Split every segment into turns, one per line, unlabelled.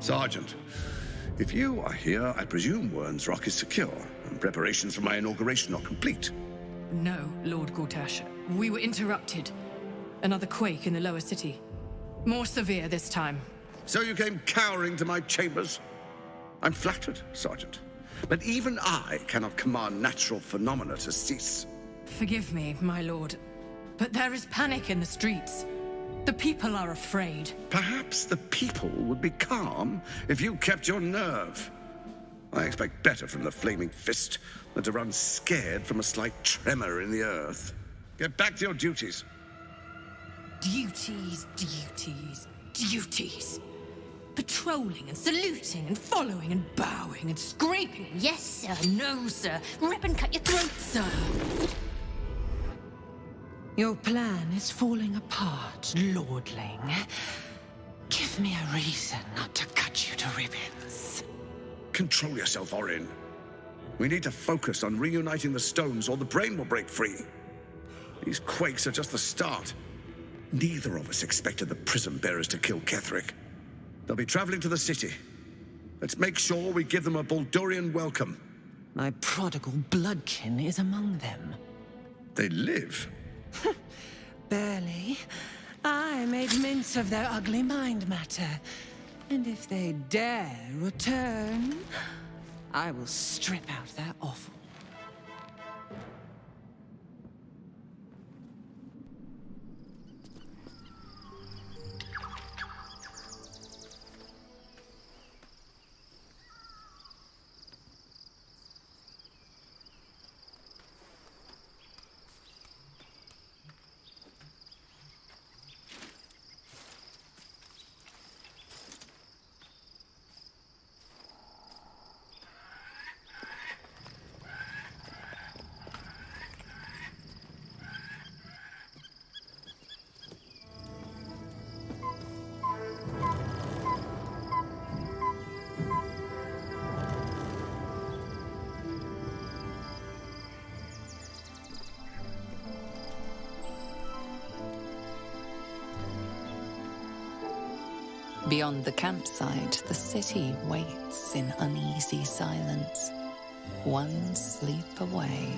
Sergeant, if you are here, I presume Wern's Rock is secure, and preparations for my inauguration are complete.
No, Lord Gortash. We were interrupted. Another quake in the lower city. More severe this time.
So you came cowering to my chambers? I'm flattered, Sergeant. But even I cannot command natural phenomena to cease.
Forgive me, my lord, but there is panic in the streets. The people are afraid.
Perhaps the people would be calm if you kept your nerve. I expect better from the Flaming Fist than to run scared from a slight tremor in the earth. Get back to your duties.
Duties, duties, duties. Patrolling and saluting and following and bowing and scraping. Yes, sir. No, sir. Rip and cut your throat, sir.
Your plan is falling apart, Lordling. Give me a reason not to cut you to ribbons.
Control yourself, Orin. We need to focus on reuniting the stones or the brain will break free. These quakes are just the start. Neither of us expected the Prism Bearers to kill Ketheric. They'll be traveling to the city. Let's make sure we give them a Baldurian welcome.
My prodigal bloodkin is among them.
They live?
Barely. I made mince of their ugly mind matter. And if they dare return, I will strip out their offal.
Beyond the campsite, the city waits in uneasy silence, one sleep away.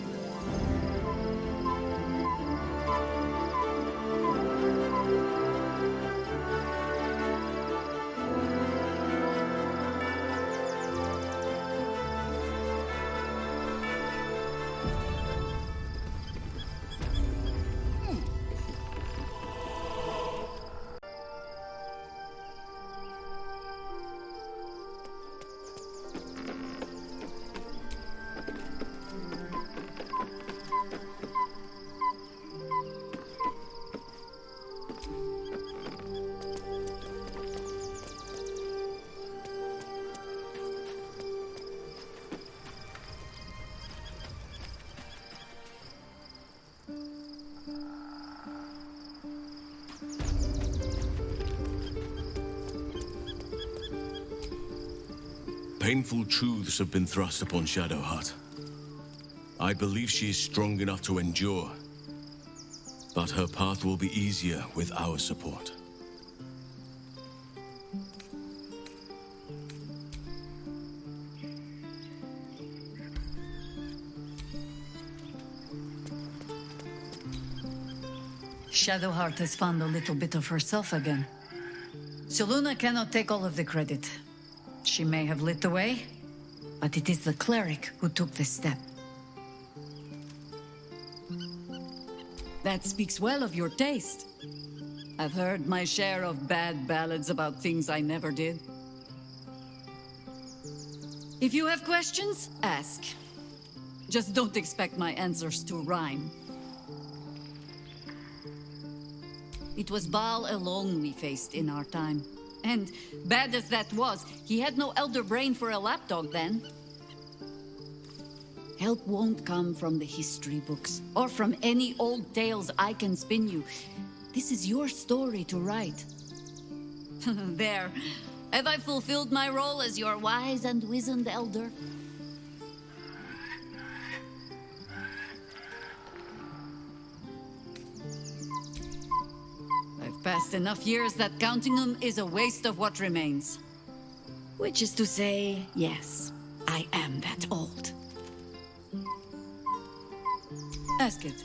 Painful truths have been thrust upon Shadowheart. I believe she is strong enough to endure, but her path will be easier with our support.
Shadowheart has found a little bit of herself again. Selûne cannot take all of the credit. She may have lit the way, but it is the cleric who took this step. That speaks well of your taste. I've heard my share of bad ballads about things I never did. If you have questions, ask. Just don't expect my answers to rhyme. It was Baal alone we faced in our time. And, bad as that was, he had no elder brain for a lapdog then. Help won't come from the history books, or from any old tales I can spin you. This is your story to write. There. Have I fulfilled my role as your wise and wizened elder? I've passed enough years that counting them is a waste of what remains. Which is to say, yes, I am that old. Ask it.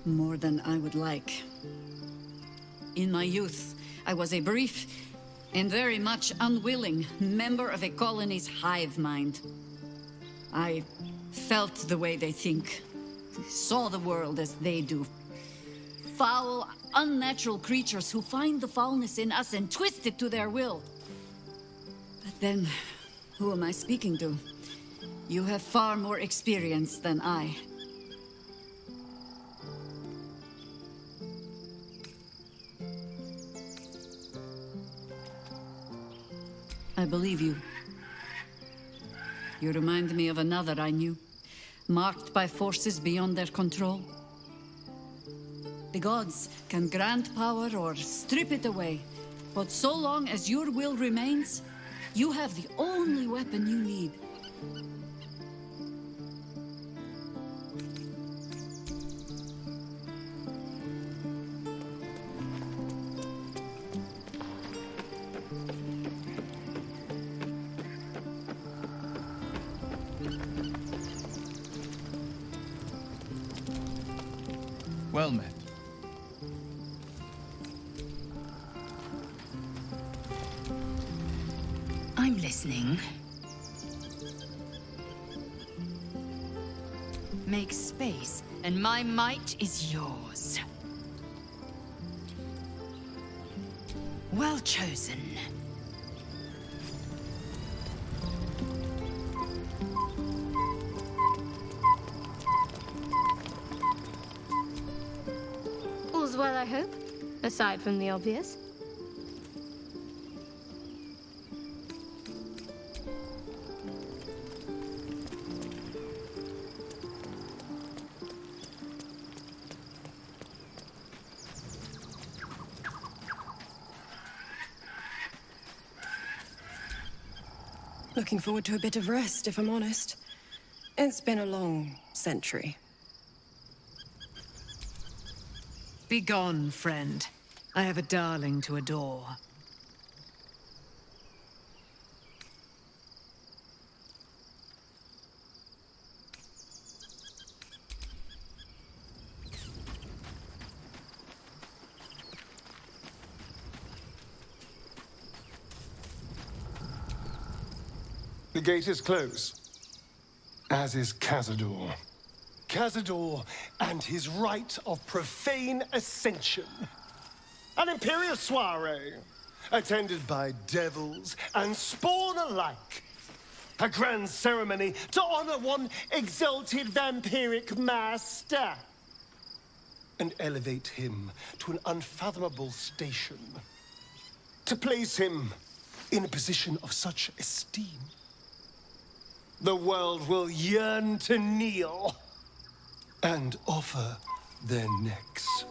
More than I would like. In my youth, I was a brief and very much unwilling member of a colony's hive mind. I felt the way they think, saw the world as they do. Foul, unnatural creatures who find the foulness in us and twist it to their will. But then, who am I speaking to? You have far more experience than I. I believe you. You remind me of another I knew, marked by forces beyond their control. The gods can grant power or strip it away, but so long as your will remains, you have the only weapon you need.
Well met.
I'm listening. Make space, and my might is yours. Well chosen.
All's well, I hope, aside from the obvious.
Looking forward to a bit of rest, if I'm honest. It's been a long century.
Begone, friend. I have a darling to adore.
The gate is closed, as is Cazador. Cazador and his rite of profane ascension. An imperial soiree, attended by devils and spawn alike. A grand ceremony to honor one exalted vampiric master. And elevate him to an unfathomable station. To place him in a position of such esteem. The world will yearn to kneel and offer their necks.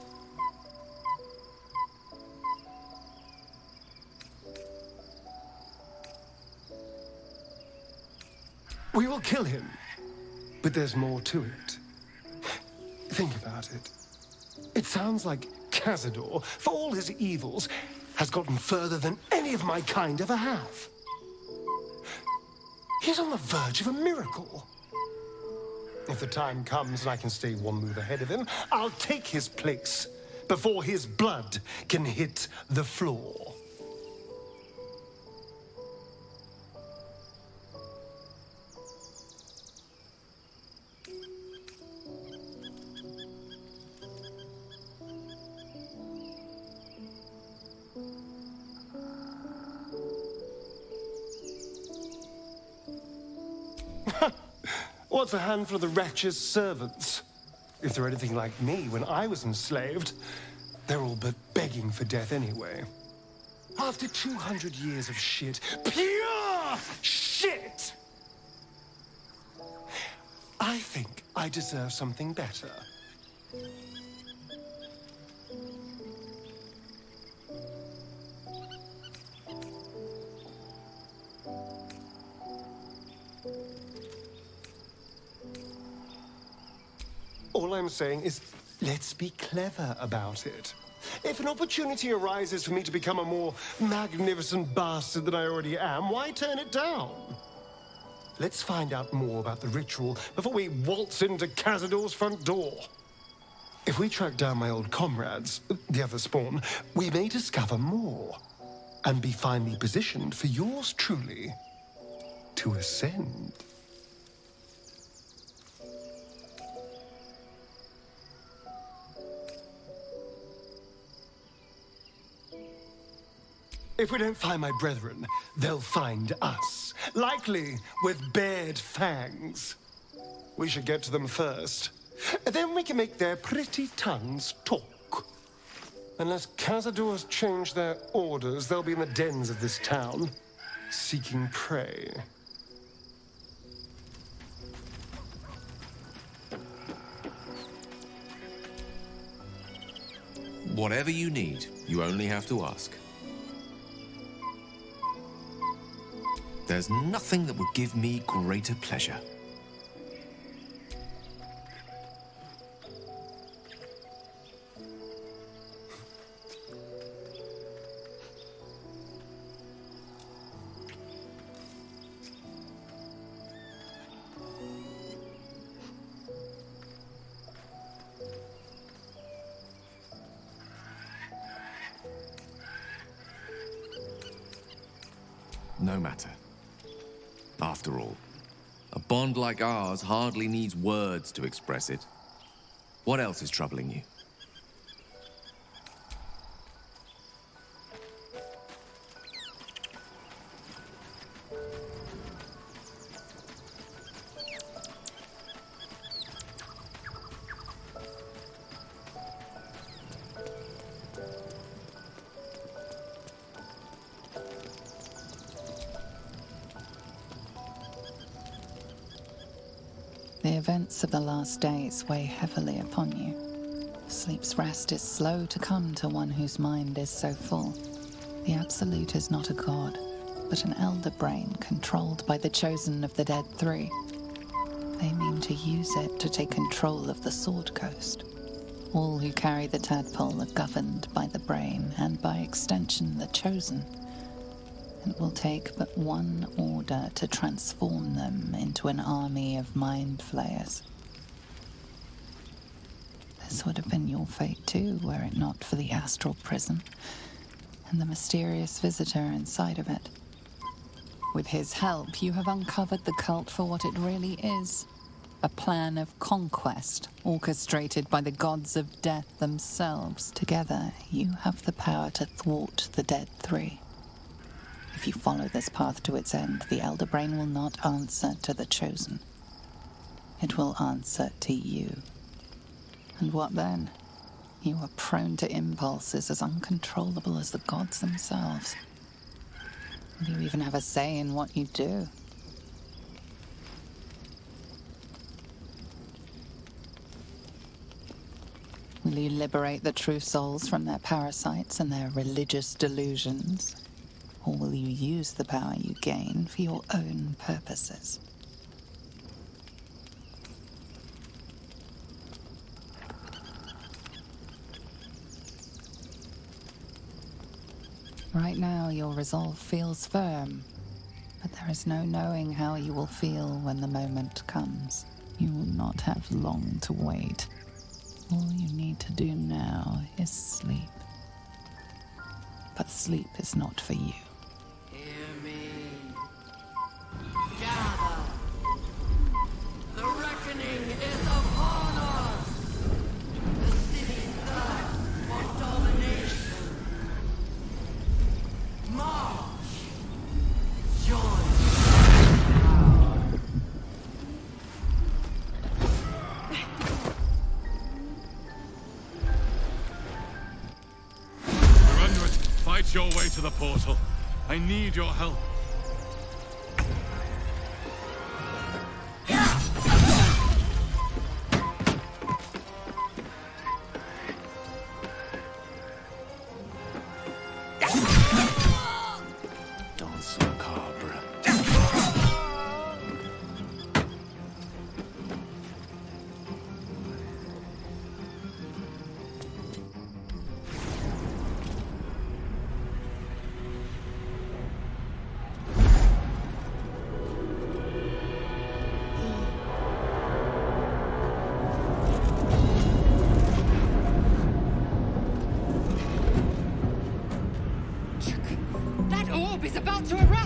We will kill him, but there's more to it. Think about it. It sounds like Cazador, for all his evils, has gotten further than any of my kind ever have. He's on the verge of a miracle. If the time comes and I can stay one move ahead of him, I'll take his place before his blood can hit the floor. What's a handful of the wretch's servants? If they're anything like me when I was enslaved, they're all but begging for death anyway. After 200 years of shit, pure shit! I think I deserve something better. All I'm saying is, let's be clever about it. If an opportunity arises for me to become a more magnificent bastard than I already am, why turn it down? Let's find out more about the ritual before we waltz into Cazador's front door. If we track down my old comrades, the other spawn, we may discover more and be finely positioned for yours truly to ascend. If we don't find my brethren, they'll find us, likely with bared fangs. We should get to them first. Then we can make their pretty tongues talk. Unless Cazadors change their orders, they'll be in the dens of this town, seeking prey.
Whatever you need, you only have to ask. There's nothing that would give me greater pleasure. No matter. After all, a bond like ours hardly needs words to express it. What else is troubling you?
The events of the last days weigh heavily upon you. Sleep's rest is slow to come to one whose mind is so full. The Absolute is not a god, but an elder brain controlled by the chosen of the Dead Three. They mean to use it to take control of the Sword Coast. All who carry the tadpole are governed by the brain, and by extension the chosen. It will take but one order to transform them into an army of mind flayers. This would have been your fate too, were it not for the astral prison and the mysterious visitor inside of it. With his help, you have uncovered the cult for what it really is. A plan of conquest, orchestrated by the gods of death themselves. Together, you have the power to thwart the Dead Three. If you follow this path to its end, the Elder Brain will not answer to the Chosen. It will answer to you. And what then? You are prone to impulses as uncontrollable as the gods themselves. And you even have a say in what you do. Will you liberate the true souls from their parasites and their religious delusions? Or will you use the power you gain for your own purposes? Right now, your resolve feels firm, but there is no knowing how you will feel when the moment comes. You will not have long to wait. All you need to do now is sleep. But sleep is not for you.
Hear me. Gather. The reckoning is upon us. The city thirsts for domination. March. Join.
Fight your way to the portal. I need your help.
Danse macabre.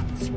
guts.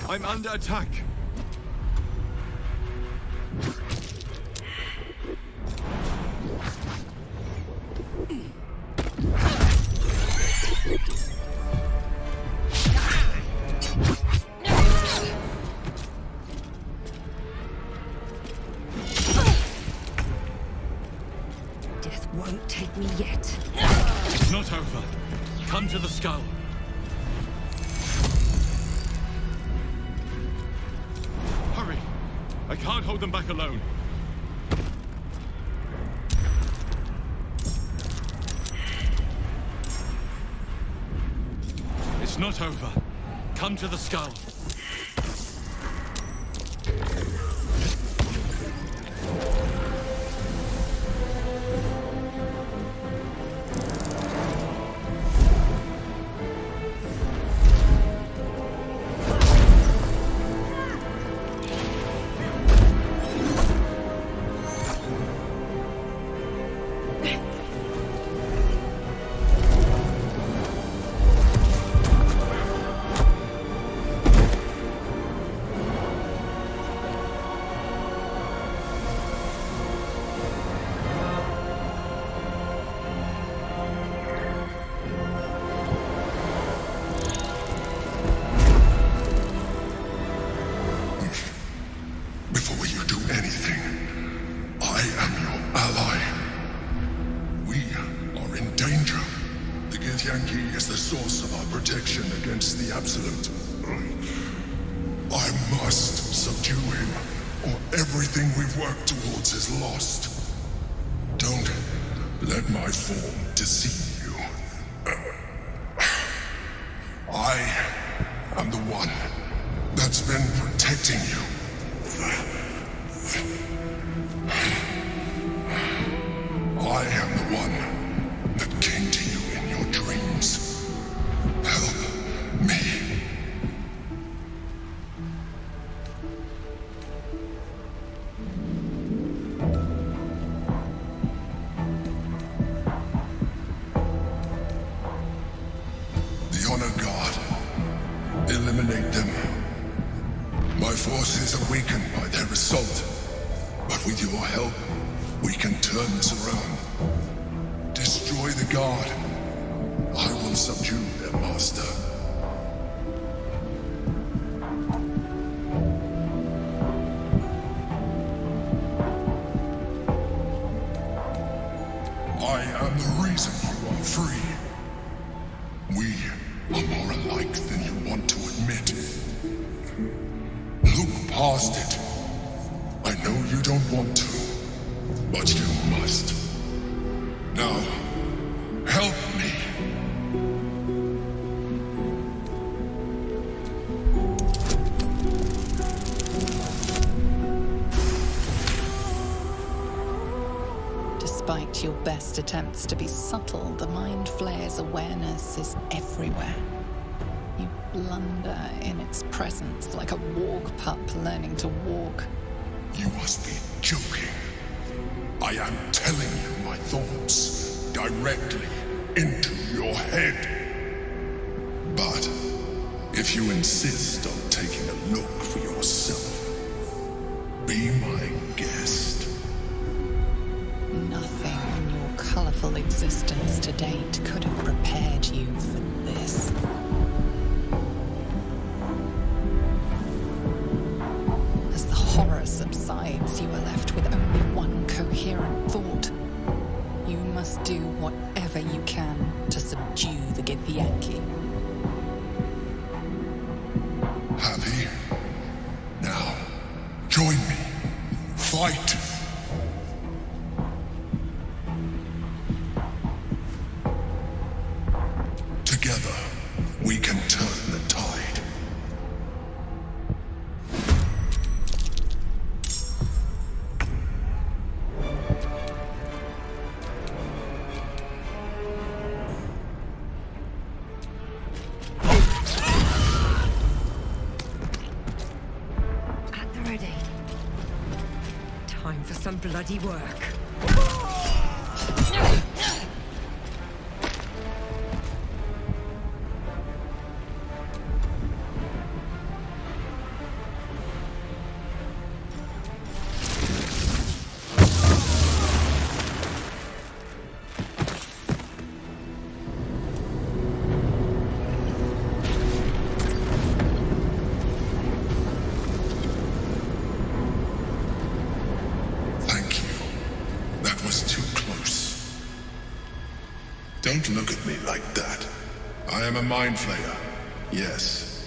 I'm under attack.
Death won't take me yet.
It's not over. Come to the skull. Hurry! I can't hold them back alone. It's not over. Come to the skull.
Before you do anything, I am your ally. We are in danger. The Githyanki is the source of our protection against the Absolute. I must subdue him, or everything we've worked towards is lost. Don't let my form deceive you. I am the one that's been protecting you. I am the one that came to you in your dreams. Help me. The Honor Guard. Eliminate them. My forces are weakened by their assault. But with your help, we can turn this around. Destroy the Guard. I will subdue their master. I am the reason you are free. We are more alike than you want to admit. Look past it. I know you don't want to, but you must. Now, help me.
Despite your best attempts to be subtle, the Mind Flayer's awareness is everywhere. You blunder in its presence like a warg pup learning to walk.
You must be joking. I am telling you my thoughts directly into your head. But if you insist on taking a look for yourself, be my guest.
Nothing in your colorful existence to date could have prepared you for this. As the horror subsides, you are left with only one coherent can to subdue the Githyanki.
Happy? Now, join me. Fight! Together, we can turn the tide.
At the ready. Time for some bloody work.
Don't look at me like that. I am a Mind Flayer, yes.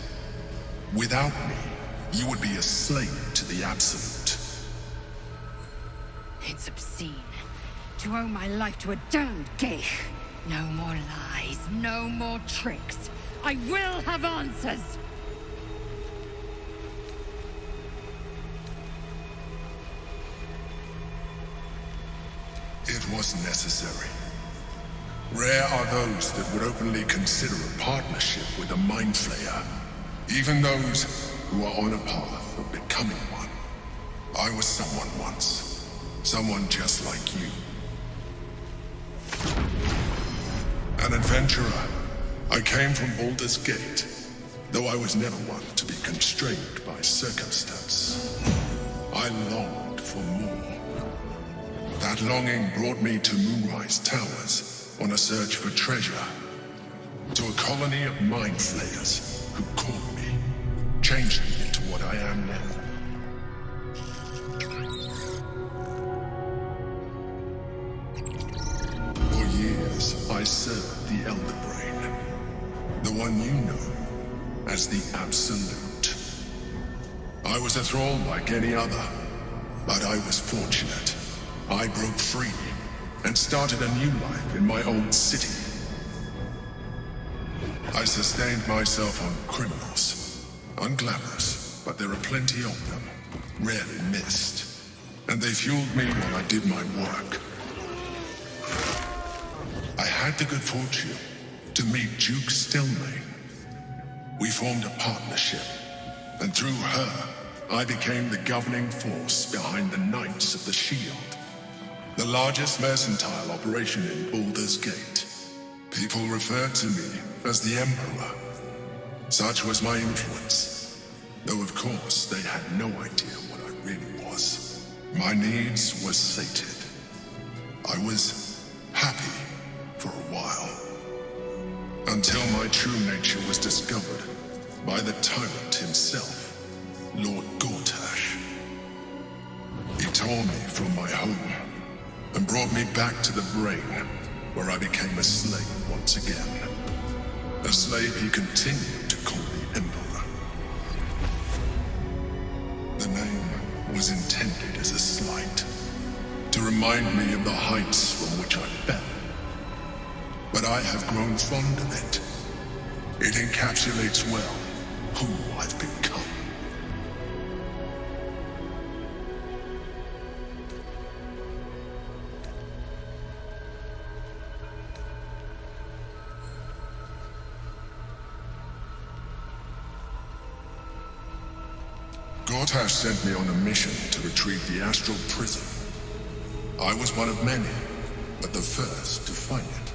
Without me, you would be a slave to the Absolute.
It's obscene. To owe my life to a damned geich. No more lies, no more tricks. I will have answers!
It was necessary. Rare are those that would openly consider a partnership with a Mind Flayer. Even those who are on a path of becoming one. I was someone once. Someone just like you. An adventurer. I came from Baldur's Gate, though I was never one to be constrained by circumstance. I longed for more. That longing brought me to Moonrise Towers, on a search for treasure. To a colony of Mind Flayers who caught me, changed me into what I am now. For years, I served the Elder Brain, the one you know as the Absolute. I was a thrall like any other, but I was fortunate. I broke free and started a new life in my old city. I sustained myself on criminals. Unglamorous, but there are plenty of them, rarely missed. And they fueled me while I did my work. I had the good fortune to meet Duke Stelmane. We formed a partnership, and through her, I became the governing force behind the Knights of the Shield. The largest mercantile operation in Baldur's Gate. People referred to me as the Emperor. Such was my influence. Though of course they had no idea what I really was. My needs were sated. I was happy for a while. Until my true nature was discovered by the tyrant himself, Lord Gortash. He tore me from my home and brought me back to the Brain, where I became a slave once again. A slave he continued to call the Emperor. The name was intended as a slight, to remind me of the heights from which I fell. But I have grown fond of it. It encapsulates well who I've become. Gortash sent me on a mission to retrieve the Astral Prism. I was one of many, but the first to find it.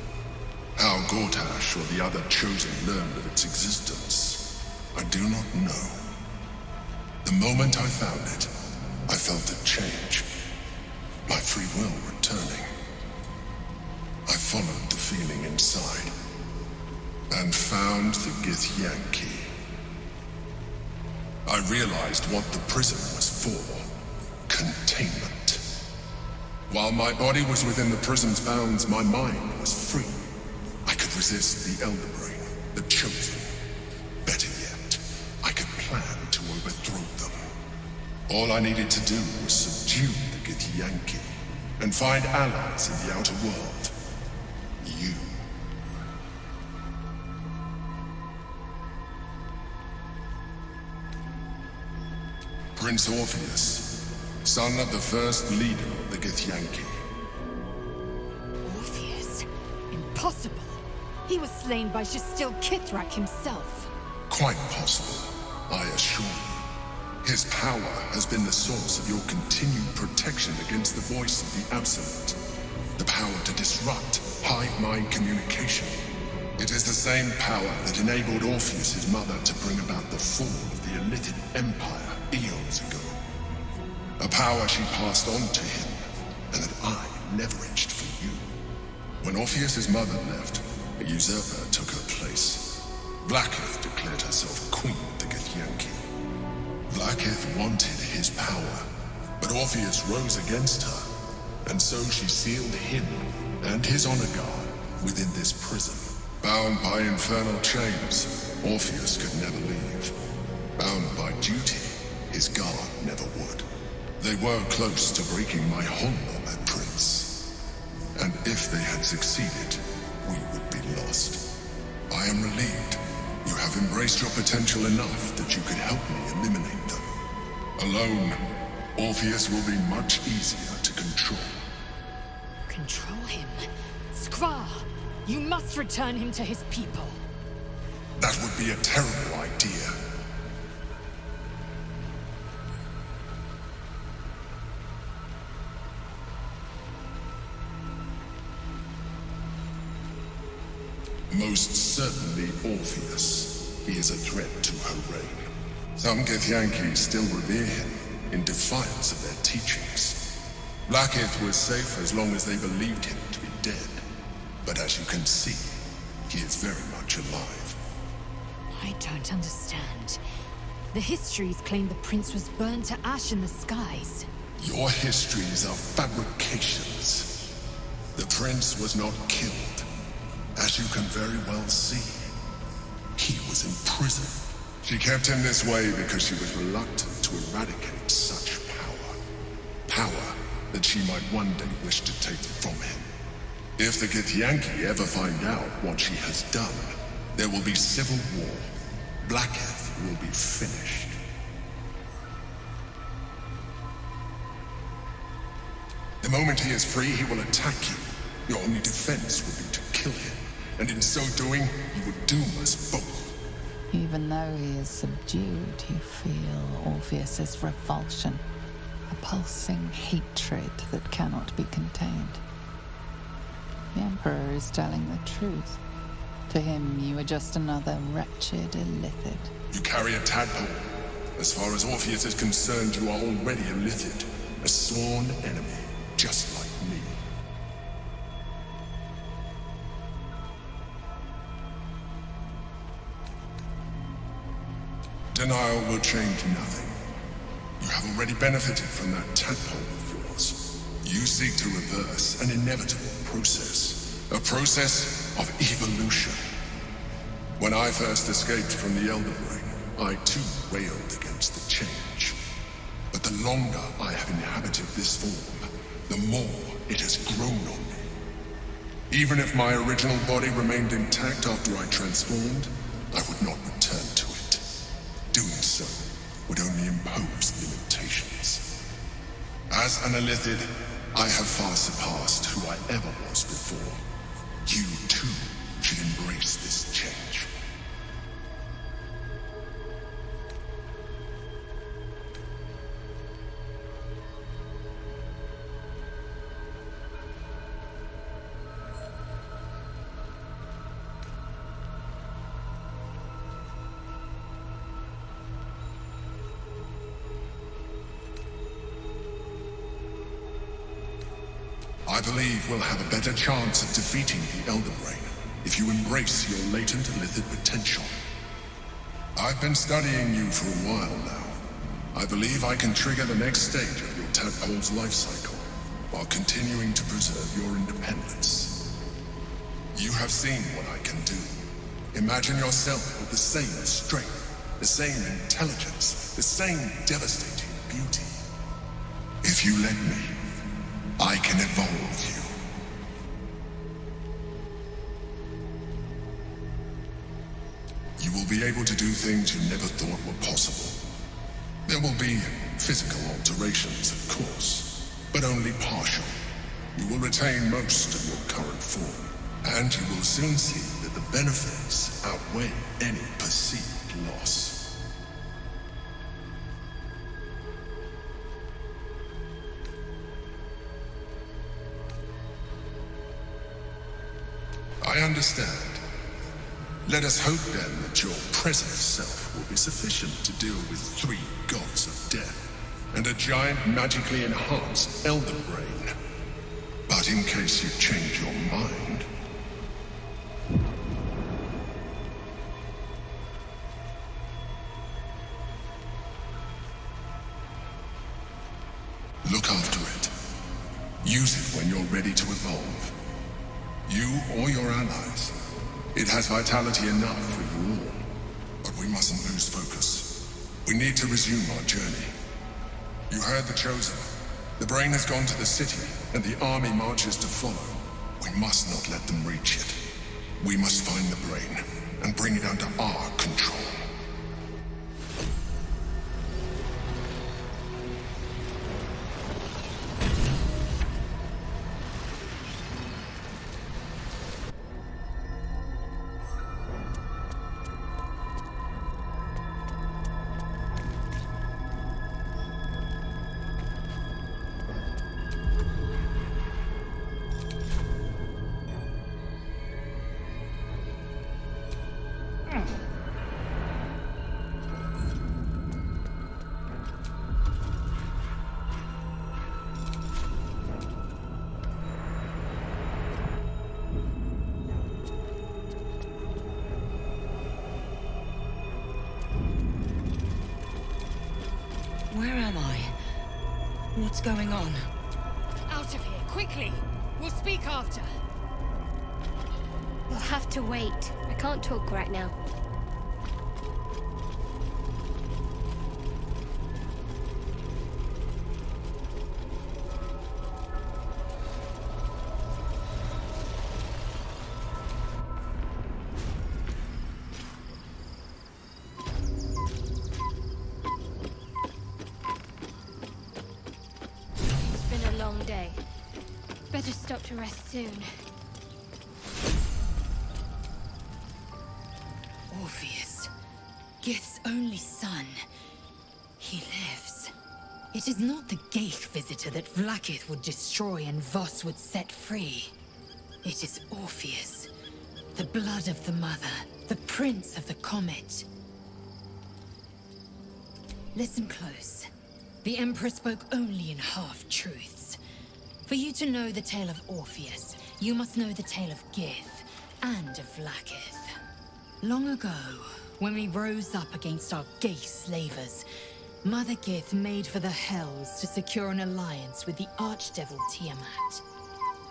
How Gortash or the other Chosen learned of its existence, I do not know. The moment I found it, I felt a change. My free will returning. I followed the feeling inside, and found the Githyanki. I realized what the prism was for. Containment. While my body was within the prism's bounds, my mind was free. resist the Elder Brain, the Chosen. Better yet, I could plan to overthrow them. All I needed to do was subdue the Githyanki and find allies in the outer world. You. Prince Orpheus, son of the first leader of the Githyanki.
Orpheus? Impossible. He was slain by Jastil Kithrak himself.
Quite possible, I assure you. His power has been the source of your continued protection against the voice of the Absolute. The power to disrupt hive mind communication. It is the same power that enabled Orpheus' mother to bring about the fall of the Elithid Empire eons ago. A power she passed on to him, and that I leveraged for you. When Orpheus' mother left, a usurper took her place. Blackith declared herself queen of the Githyanki. Blackith wanted his power, but Orpheus rose against her, and so she sealed him and his honor guard within this prison. Bound by infernal chains, Orpheus could never leave. Bound by duty, his guard never would. They were close to breaking my honor, my prince. And if they had succeeded, we would be lost. I am relieved. You have embraced your potential enough that you could help me eliminate them. Alone, Orpheus will be much easier to control.
Control him? Skvar! You must return him to his people.
That would be a terrible idea. Most certainly Orpheus. He is a threat to her reign. Some Githyanki still revere him, in defiance of their teachings. Blackith was safe as long as they believed him to be dead. But as you can see, he is very much alive.
I don't understand. The histories claim the prince was burned to ash in the skies.
Your histories are fabrications. The prince was not killed. As you can very well see, he was in prison. She kept him this way because she was reluctant to eradicate such power. Power that she might one day wish to take from him. If the Githyanki ever find out what she has done, there will be civil war. Blackith will be finished. The moment he is free, he will attack you. Your only defense will be to kill him. And in so doing, he would doom us both.
Even though he is subdued, you feel Orpheus's revulsion, a pulsing hatred that cannot be contained. The Emperor is telling the truth. To him, you are just another wretched Illithid.
You carry a tadpole. As far as Orpheus is concerned, you are already a Illithid, a sworn enemy, just like me. Denial will change nothing. You have already benefited from that tadpole of yours. You seek to reverse an inevitable process. A process of evolution. When I first escaped from the Elder Brain, I too railed against the change. But the longer I have inhabited this form, the more it has grown on me. Even if my original body remained intact after I transformed, I would not return to it. Doing so would only impose limitations. As an Illithid, I have far surpassed who I ever was before. You, too, should embrace this change. I believe we'll have a better chance of defeating the Elder Brain if you embrace your latent Illithid potential. I've been studying you for a while now. I believe I can trigger the next stage of your tadpole's life cycle while continuing to preserve your independence. You have seen what I can do. Imagine yourself with the same strength, the same intelligence, the same devastating beauty. If you let me, I can evolve you. You will be able to do things you never thought were possible. There will be physical alterations, of course, but only partial. You will retain most of your current form, and you will soon see that the benefits outweigh any perceived loss. I understand. Let us hope then that your present self will be sufficient to deal with 3 gods of death and a giant magically enhanced Elder Brain. But in case you change your mind... Look after it. Use it when you're ready to evolve. You or your allies. It has vitality enough for you all. But we mustn't lose focus. We need to resume our journey. You heard the Chosen. The Brain has gone to the city, and the army marches to follow. We must not let them reach it. We must find the Brain, and bring it under our control.
Where am I? What's going on?
Out of here, quickly! We'll speak after.
We'll have to wait. I can't talk right now. Day. Better stop to rest soon.
Orpheus, Gith's only son. He lives. It is not the Geich visitor that Vlaakith would destroy and Voss would set free. It is Orpheus, the blood of the mother, the prince of the comet. Listen close. The Emperor spoke only in half-truths. For you to know the tale of Orpheus, you must know the tale of Gith and of Vlaakith. Long ago, when we rose up against our Geich slavers, Mother Gith made for the Hells to secure an alliance with the Archdevil Tiamat.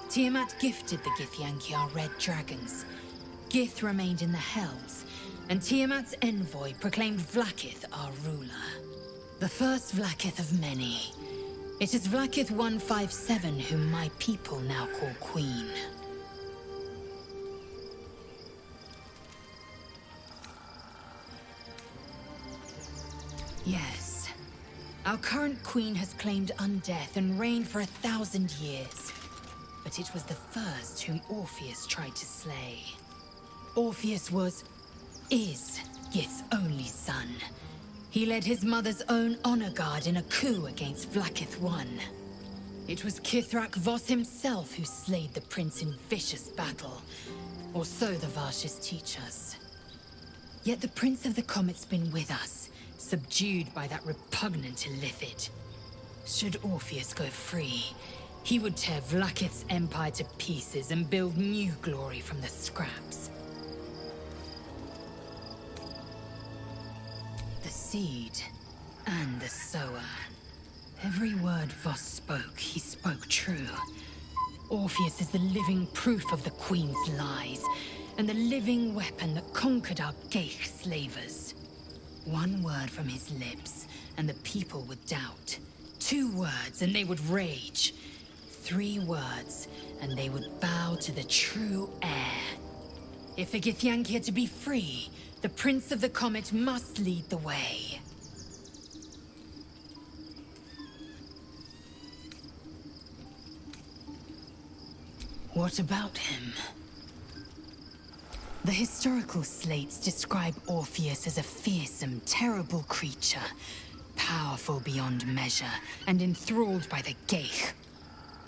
Tiamat gifted the Githyanki our red dragons. Gith remained in the Hells, and Tiamat's envoy proclaimed Vlaakith our ruler. The first Vlaakith of many. It is Vlaakith 157 whom my people now call Queen. Yes. Our current queen has claimed undeath and reigned for 1,000 years. But it was the first whom Orpheus tried to slay. Orpheus is Gith's only son. He led his mother's own honor guard in a coup against Vlaakith I. It was Kithrak Voss himself who slayed the prince in vicious battle, or so the Varshas teach us. Yet the Prince of the Comet's been with us, subdued by that repugnant Illithid. Should Orpheus go free, he would tear Vlaakith's empire to pieces and build new glory from the scraps. The seed and the sower. Every word Voss spoke, he spoke true. Orpheus is the living proof of the Queen's lies, and the living weapon that conquered our Geich slavers. One word from his lips, and the people would doubt. 2 words, and they would rage. 3 words, and they would bow to the true heir. If the Githyanki are to be free, the Prince of the Comet must lead the way. What about him? The historical slates describe Orpheus as a fearsome, terrible creature, powerful beyond measure, and enthralled by the Geich.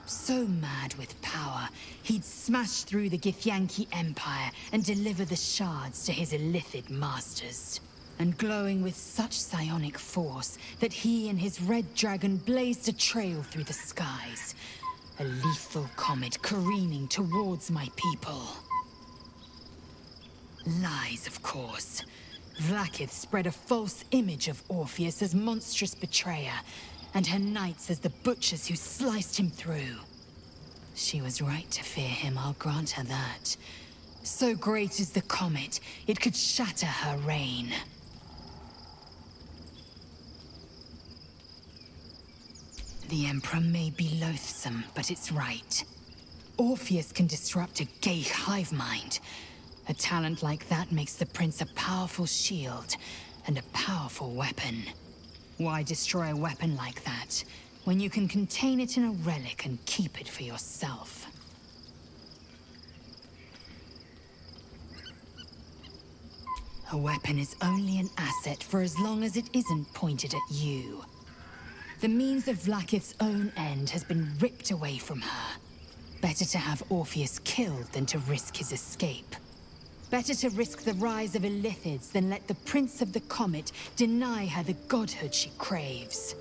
So mad with power, he'd smash through the Githyanki Empire and deliver the shards to his Illithid masters. And glowing with such psionic force that he and his red dragon blazed a trail through the skies. A lethal comet careening towards my people. Lies, of course. Vlaakith spread a false image of Orpheus as monstrous betrayer, and her knights as the butchers who sliced him through. She was right to fear him, I'll grant her that. So great is the comet, it could shatter her reign. The Emperor may be loathsome, but it's right. Orpheus can disrupt a Geich hive mind. A talent like that makes the Prince a powerful shield and a powerful weapon. Why destroy a weapon like that, when you can contain it in a relic and keep it for yourself? A weapon is only an asset for as long as it isn't pointed at you. The means of Vlaakith's own end has been ripped away from her. Better to have Orpheus killed than to risk his escape. Better to risk the rise of Illithids than let the Prince of the Comet deny her the godhood she craves.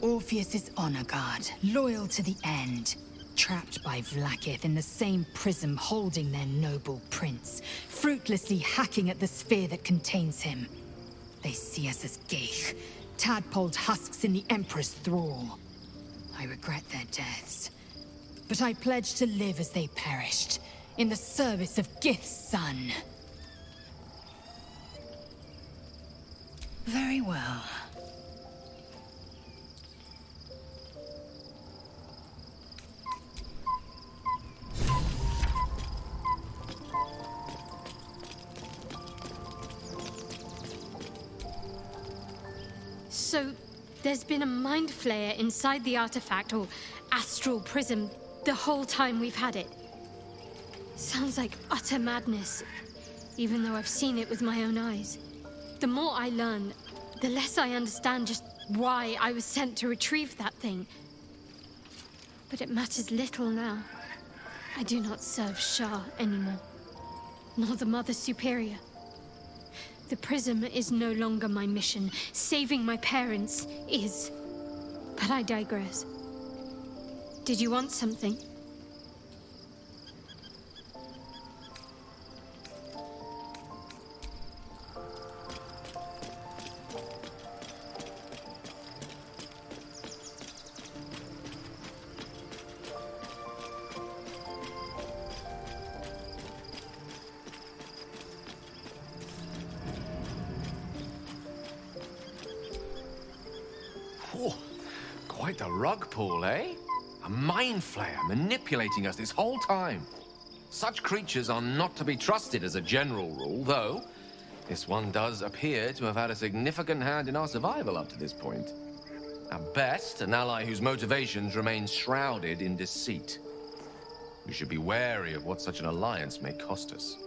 Orpheus is honor guard, loyal to the end. Trapped by Vlaakith in the same prism holding their noble prince, fruitlessly hacking at the sphere that contains him. They see us as Geich, tadpoled husks in the Emperor's thrall. I regret their deaths. But I pledge to live as they perished, in the service of Gith's son. Very well.
So, there's been a mind flayer inside the artifact, or astral prism, the whole time we've had it. Sounds like utter madness, even though I've seen it with my own eyes. The more I learn, the less I understand just why I was sent to retrieve that thing. But it matters little now. I do not serve Shah anymore, nor the Mother Superior. The prism is no longer my mission. Saving my parents is. But I digress. Did you want something?
Oh, quite the rug pull, eh? A mind flayer manipulating us this whole time. Such creatures are not to be trusted as a general rule, though this one does appear to have had a significant hand in our survival up to this point. At best, an ally whose motivations remain shrouded in deceit. We should be wary of what such an alliance may cost us.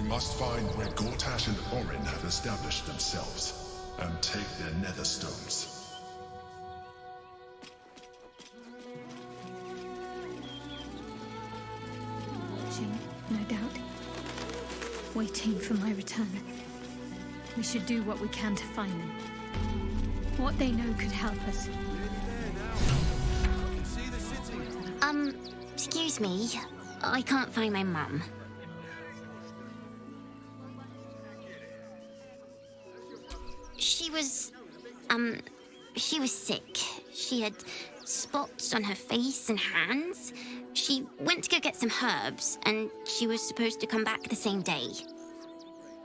must find where Gortash and Orin have established themselves, and take their nether stones.
Watching, no doubt. Waiting for my return. We should do what we can to find them. What they know could help us.
Excuse me. I can't find my mum. She was sick. She had spots on her face and hands. She went to go get some herbs, and she was supposed to come back the same day.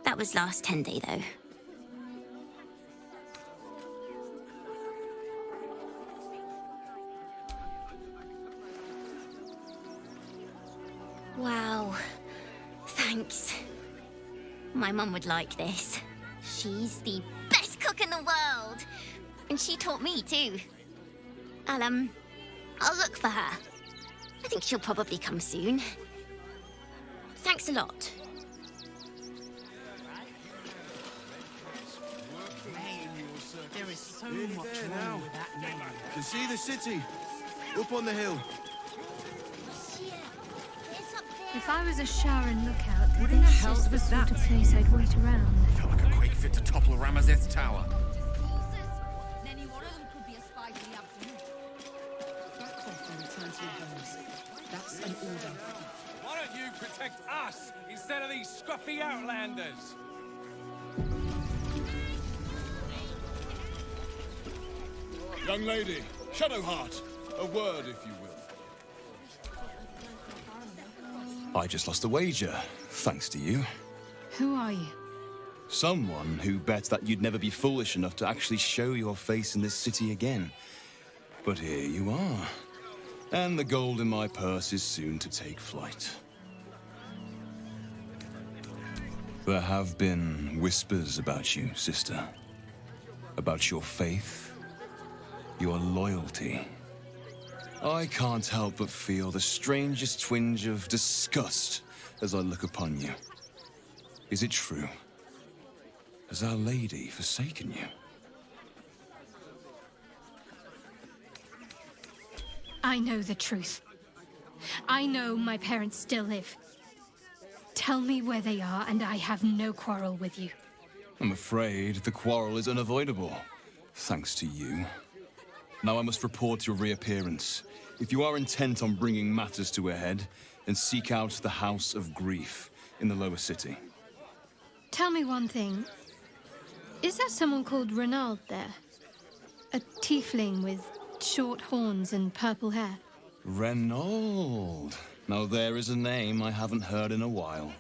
That was last 10 day, though. Wow. Thanks. My mum would like this. She's the best cook in the world. And she taught me, too. I'll look for her. I think she'll probably come soon. Thanks a lot.
There is so much wrong with that name. You can see the city. Up on the hill.
If I was a Sharan lookout, this is the sort of place I'd wait around.
Felt like a quake fit to topple Ramazeth's tower.
Any one of them could be a spy for the Absolute.
Back off and return to your homes. That's an order.
Why don't you protect us instead of these scruffy outlanders?
Young lady, Shadowheart, a word if you will.
I just lost a wager, thanks to you.
Who are you?
Someone who bet that you'd never be foolish enough to actually show your face in this city again. But here you are. And the gold in my purse is soon to take flight. There have been whispers about you, sister. About your faith, your loyalty. I can't help but feel the strangest twinge of disgust as I look upon you. Is it true? Has Our Lady forsaken you?
I know the truth. I know my parents still live. Tell me where they are, and I have no quarrel with you.
I'm afraid the quarrel is unavoidable, thanks to you. Now I must report your reappearance. If you are intent on bringing matters to a head, then seek out the House of Grief in the lower city.
Tell me one thing. Is there someone called Renald there? A tiefling with short horns and purple hair?
Renald. Now there is a name I haven't heard in a while.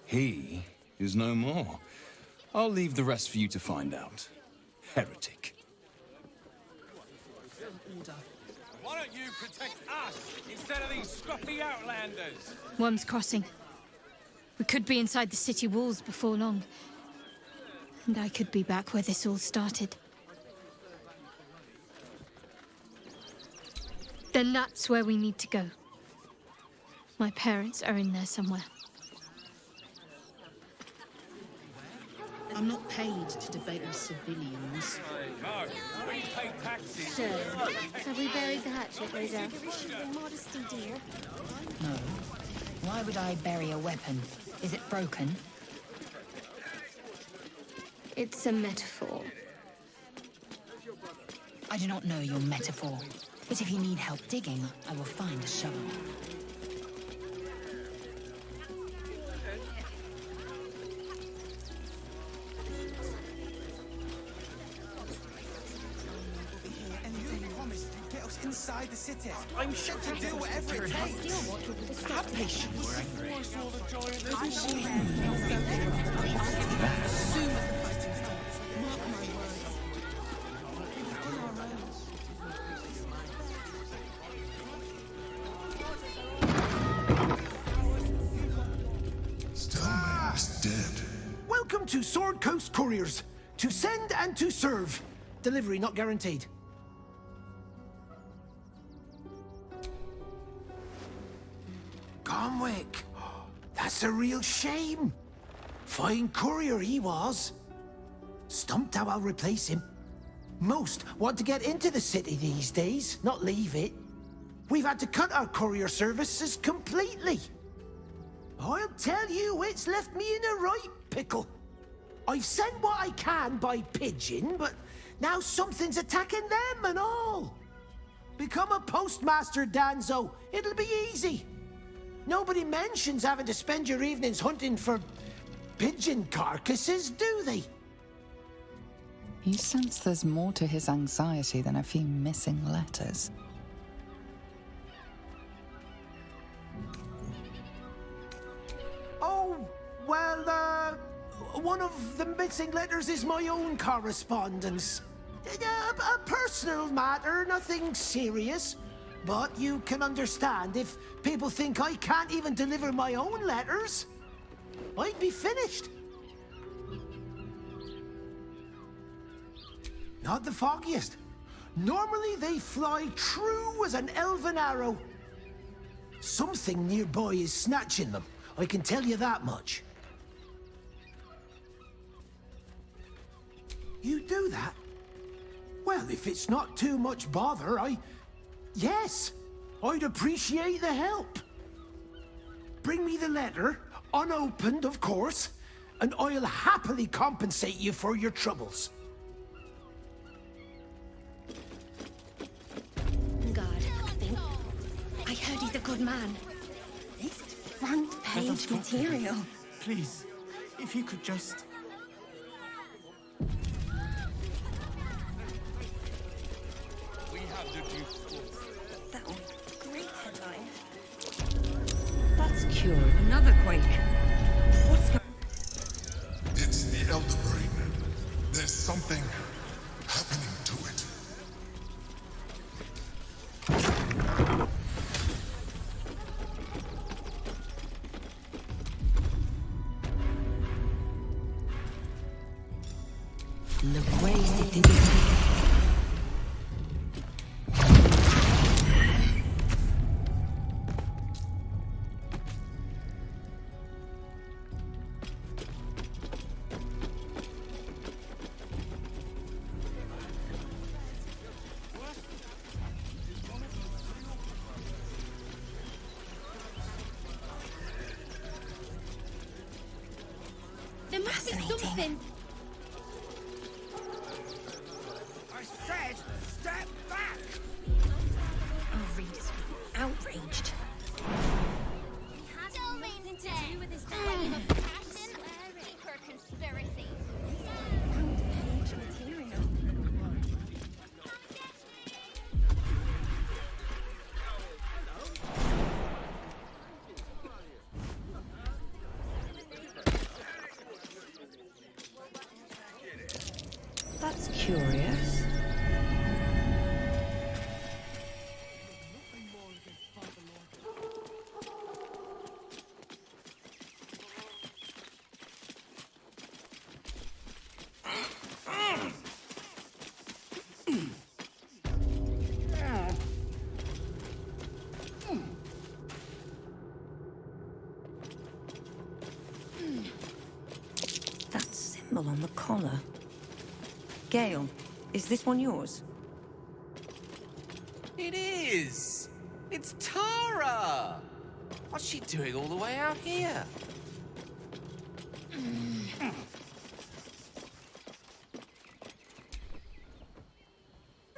He is no more. I'll leave the rest for you to find out. Heretic.
Why don't you protect us instead of these scruffy outlanders?
Worm's Crossing. We could be inside the city walls before long. And I could be back where this all started. Then that's where we need to go. My parents are in there somewhere.
I'm not paid to debate with civilians.
No, we pay taxes.
So, have we buried the hatchet, Rosa?
Modesty, dear. No. Why would I bury a weapon? Is it broken?
It's a metaphor.
I do not know your metaphor. But if you need help digging, I will find a shovel.
Inside the city. I'm sure to do whatever it takes. Have patience.
Stillman is dead.
Welcome to Sword Coast Couriers. To send and to serve. Delivery not guaranteed. Comwick, that's a real shame. Fine courier he was. Stumped how I'll replace him. Most want to get into the city these days, not leave it. We've had to cut our courier services completely. I'll tell you, it's left me in a right pickle. I've sent what I can by pigeon, but now something's attacking them and all. Become a postmaster, Danzo. It'll be easy. Nobody mentions having to spend your evenings hunting for pigeon carcasses, do they?
You sense there's more to his anxiety than a few missing letters.
Oh, well, one of the missing letters is my own correspondence. A personal matter, nothing serious. But you can understand if people think I can't even deliver my own letters, I'd be finished. Not the foggiest. Normally they fly true as an elven arrow. Something nearby is snatching them, I can tell you that much. You do that? Well, if it's not too much bother, yes, I'd appreciate the help. Bring me the letter, unopened, of course, and I'll happily compensate you for your troubles.
God, I think. I heard he's a good man. This front page material.
Please, if you could just...
That one. Great headline.
That's cured. Another quake. What's going on?
It's the Elder Brain. There's something happening to it.
Le way c'était.
There must be something.
I said, step back!
Oh, Reed is outraged.
Has something to do with his flame of passion? Secret conspiracy.
Front page material.
That's curious.
That symbol on the collar. Gale, is this one yours?
It is! It's Tara! What's she doing all the way out here?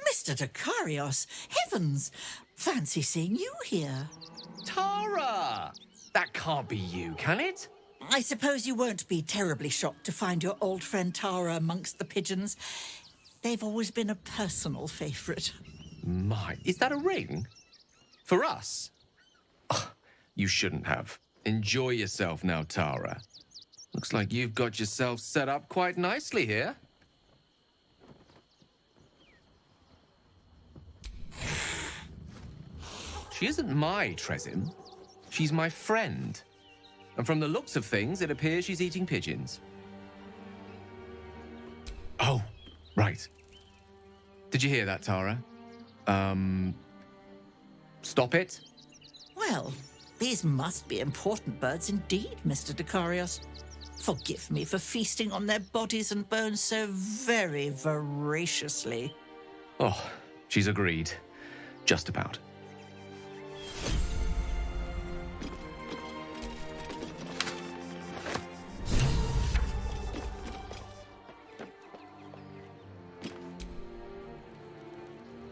Mr. Dekarios, heavens! Fancy seeing you here.
Tara! That can't be you, can it?
I suppose you won't be terribly shocked to find your old friend Tara amongst the pigeons. They've always been a personal favourite.
My, is that a ring? For us? Oh, you shouldn't have. Enjoy yourself now, Tara. Looks like you've got yourself set up quite nicely here. She isn't my Trezim. She's my friend. And from the looks of things, it appears she's eating pigeons. Oh, right. Did you hear that, Tara? Stop it?
Well, these must be important birds indeed, Mr. Dekarios. Forgive me for feasting on their bodies and bones so very voraciously.
Oh, she's agreed. Just about.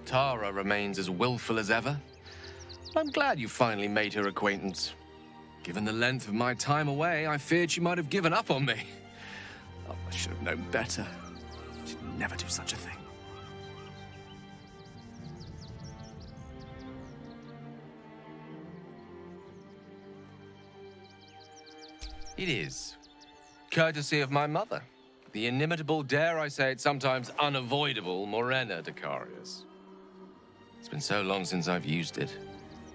Tara remains as willful as ever. I'm glad you finally made her acquaintance. Given the length of my time away, I feared she might have given up on me. Oh, I should have known better. She'd never do such a thing. It is. Courtesy of my mother. The inimitable, dare I say it, sometimes unavoidable Morena Dekarius. It's been so long since I've used it.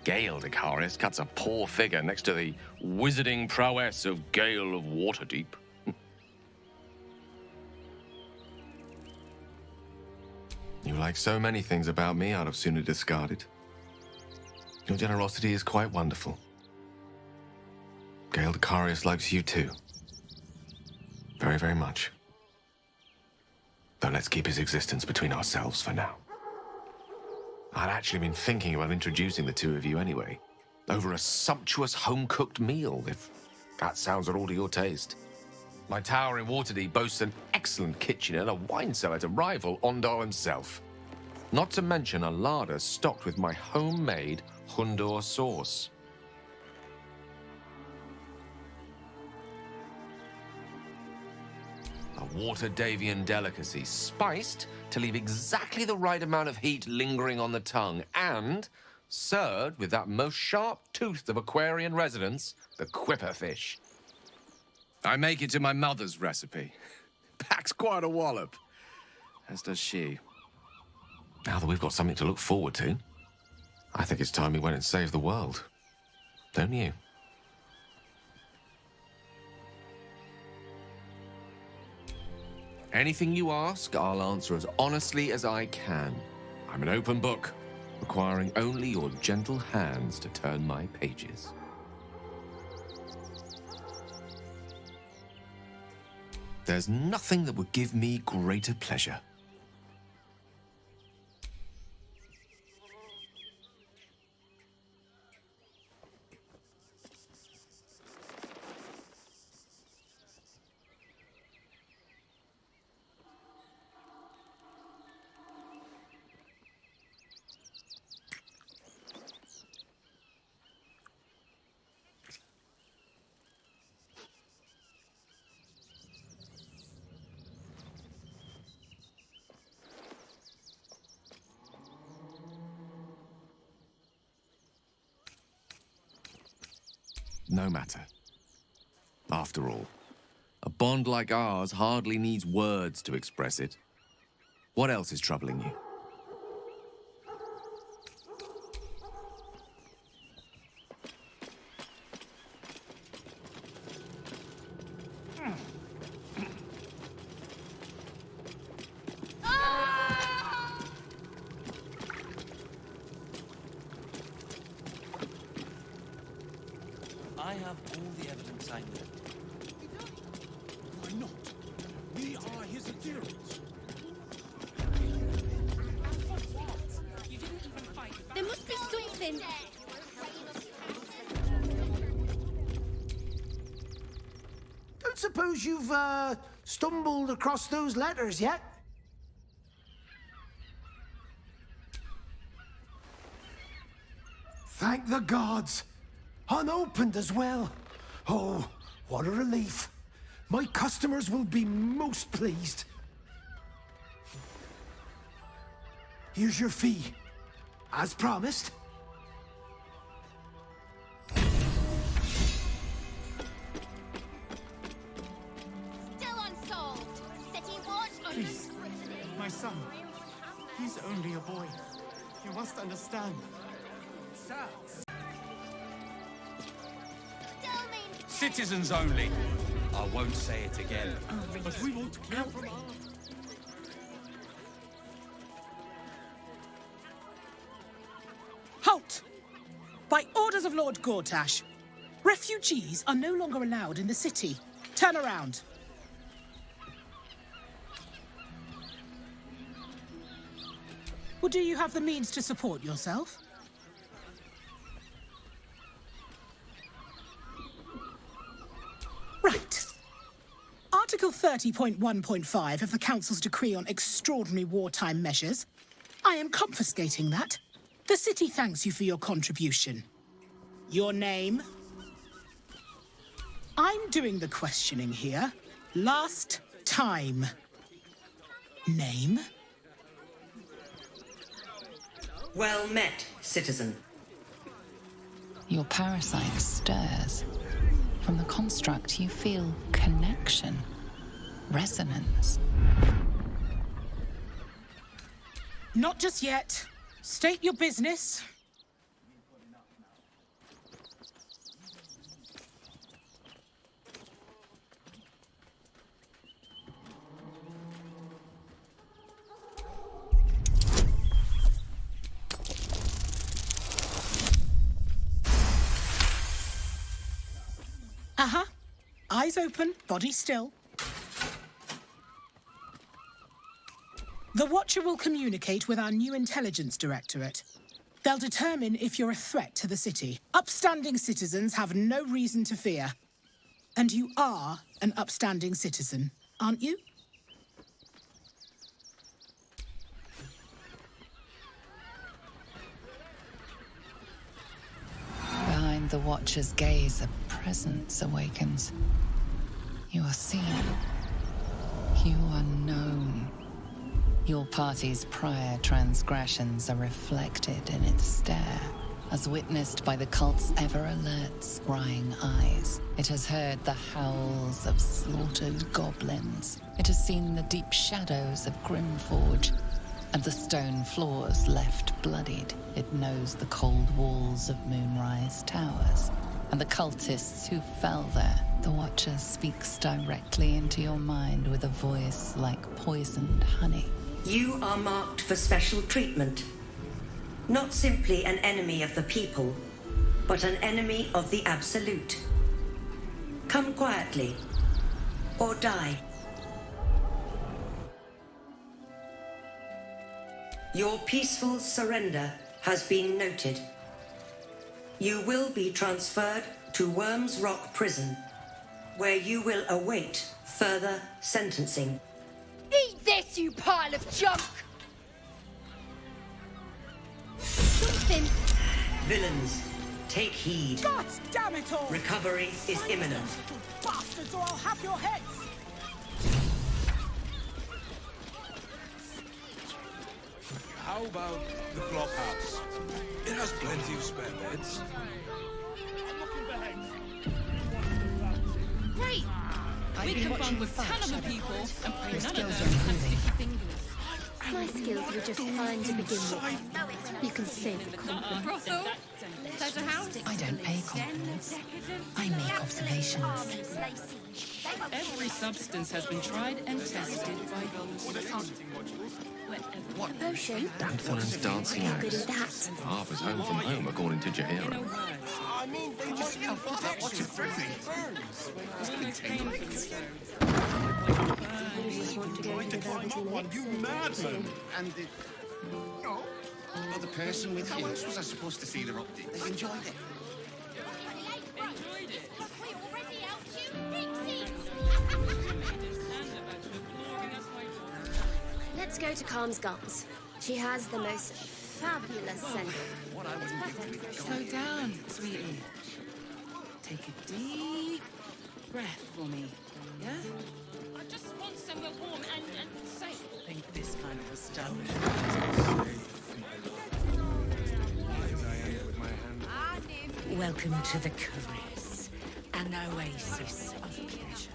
Gale Dekarius cuts a poor figure next to the wizarding prowess of Gale of Waterdeep. You like so many things about me I'd have sooner discarded. Your generosity is quite wonderful. Gale Dekarius likes you too. Very, very much. Though let's keep his existence between ourselves for now. I'd actually been thinking about introducing the two of you anyway. Over a sumptuous home-cooked meal, if that sounds at all to your taste. My tower in Waterdeep boasts an excellent kitchen and a wine cellar to rival Ondar himself. Not to mention a larder stocked with my homemade Hundor sauce. A Waterdavian delicacy, spiced to leave exactly the right amount of heat lingering on the tongue, and served with that most sharp-toothed of Aquarian residents, the quipper fish. I make it to my mother's recipe. Packs quite a wallop, as does she. Now that we've got something to look forward to, I think it's time we went and saved the world. Don't you? Anything you ask, I'll answer as honestly as I can. I'm an open book, requiring only your gentle hands to turn my pages. There's nothing that would give me greater pleasure. No matter. After all, a bond like ours hardly needs words to express it. What else is troubling you?
I have all the evidence I need.
Why not? We are his adherents.
There must be something.
Don't suppose you've, stumbled across those letters yet? Thank the gods! Unopened as well. Oh, what a relief. My customers will be most pleased. Here's your fee. As promised.
Still unsolved. City watch under
Please,
scrutiny.
my son. He's only a boy. You must understand.
Sir. Citizens only. I won't say it again.
But we want clear from our...
Halt! By orders of Lord Gortash, refugees are no longer allowed in the city.
Turn around. Well, do you have the means to support yourself? Right. Article 30.1.5 of the Council's Decree on Extraordinary Wartime Measures. I am confiscating that. The city thanks you for your contribution. Your name? I'm doing the questioning here. Last time. Name?
Well met, citizen.
Your parasite stirs. From the construct, you feel connection, resonance.
Not just yet. State your business. Uh-huh. Eyes open, body still. The Watcher will communicate with our new intelligence directorate. They'll determine if you're a threat to the city. Upstanding citizens have no reason to fear. And you are an upstanding citizen, aren't you?
Behind the Watcher's gaze, a presence awakens. You are seen. You are known. Your party's prior transgressions are reflected in its stare, as witnessed by the cult's ever-alert, scrying eyes. It has heard the howls of slaughtered goblins. It has seen the deep shadows of Grimforge, and the stone floors left bloodied. It knows the cold walls of Moonrise Towers, and the cultists who fell there. The Watcher speaks directly into your mind with a voice like poisoned honey.
You are marked for special treatment. Not simply an enemy of the people, but an enemy of the Absolute. Come quietly, or die. Your peaceful surrender has been noted. You will be transferred to Worms Rock Prison, where you will await further sentencing.
Eat this, you pile of junk! Something.
Villains, take heed.
God damn it all!
Recovery is imminent.
Bastards, or I'll have your heads!
How about the flop house? It has plenty of spare beds.
Great! We can bond with 10 other people and pray none of them have sticky fingers.
My skills were just fine to begin with. You can save the compliment.
Brothel? Pleasure house?
I don't pay compliments. I make observations.
Every substance has been tried and tested by those.
What potion?
Danthorn's dancing
How good is
axe.
that?
Harper's home from home, according to Jaheira.
I mean, they just can't put that watching through me. Trying to climb up one, you madman! And the... No. Oh, the person with you. How else was I supposed to see their optic? They enjoyed it.
Let's go to Calm's Gums. She has the most fabulous scent. It's perfect.
Slow down, sweetie. Take a deep breath for me, yeah? I just want somewhere warm and safe. I think this kind of establishment.
Welcome to the Caress, an oasis of pleasure.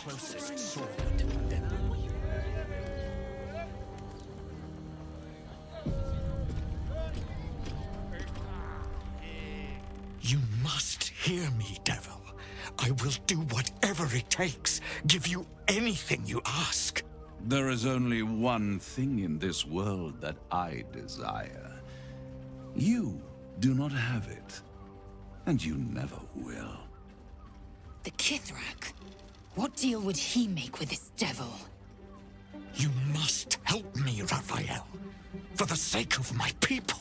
closest sword. Then you must hear me, devil. I will do whatever it takes. Give you anything you ask.
There is only one thing in this world that I desire. You do not have it, and you never will.
The Kithrak? What deal would he make with this devil?
You must help me, Raphael. For the sake of my people.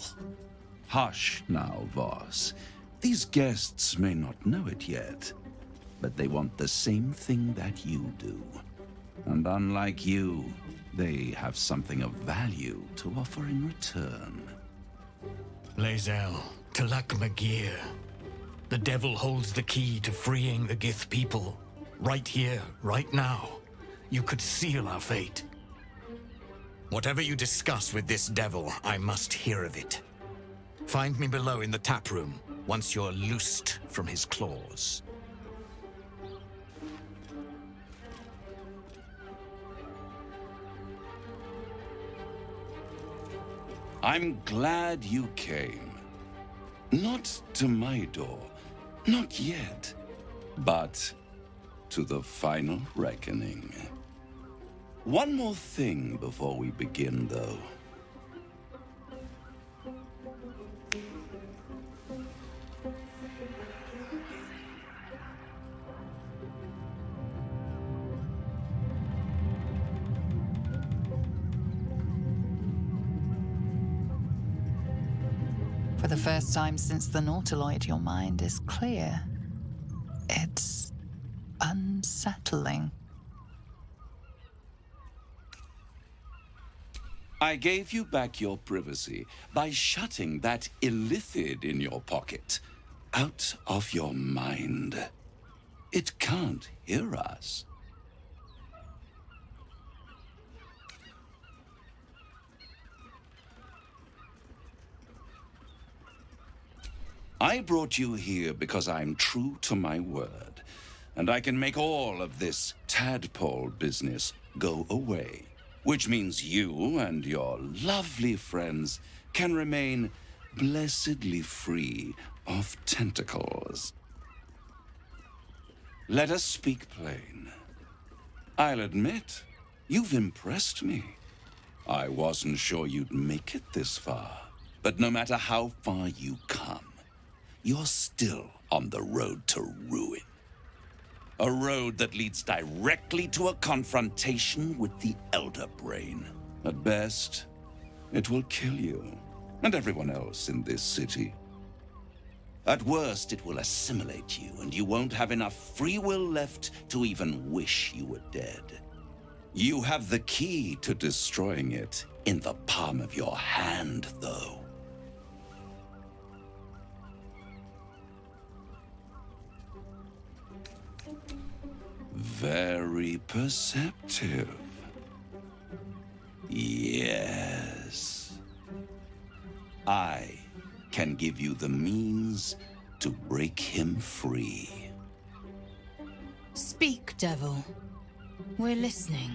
Hush now, Voss. These guests may not know it yet, but they want the same thing that you do. And unlike you, they have something of value to offer in return.
Lae'zel, Talak Magir. The devil holds the key to freeing the Gith people. Right here, right now. You could seal our fate. Whatever you discuss with this devil, I must hear of it. Find me below in the tap room, once you're loosed from his claws.
I'm glad you came. Not to my door, not yet, but to the final reckoning. One more thing before we begin, though.
For the first time since the Nautiloid, your mind is clear. It's unsettling.
I gave you back your privacy by shutting that illithid in your pocket out of your mind. It can't hear us. I brought you here because I'm true to my word, and I can make all of this tadpole business go away, which means you and your lovely friends can remain blessedly free of tentacles. Let us speak plain. I'll admit, you've impressed me. I wasn't sure you'd make it this far, but no matter how far you come, you're still on the road to ruin. A road that leads directly to a confrontation with the Elder Brain. At best, it will kill you and everyone else in this city. At worst, it will assimilate you, and you won't have enough free will left to even wish you were dead. You have the key to destroying it in the palm of your hand, though. Very perceptive. Yes. I can give you the means to break him free.
Speak, devil. We're listening.